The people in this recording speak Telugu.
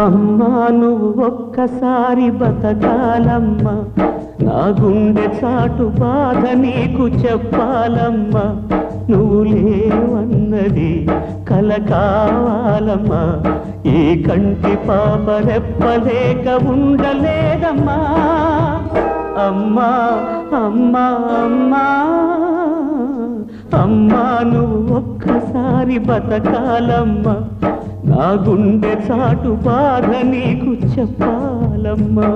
అమ్మా నువ్వు ఒక్కసారి బతకాలమ్మా, నా గుండె చాటు బాధ నీకు చెప్పాలమ్మా. నువ్వు లేవన్నది కల కావాలమ్మా, ఈ కంటి పాప రెప్పలేక ఉండలేదమ్మా. అమ్మా అమ్మా అమ్మా అమ్మా నువ్వు ఒక్కసారి బతకాలమ్మా, నా గుండె చాటు బాధ నీకు చెప్పాలమ్మా.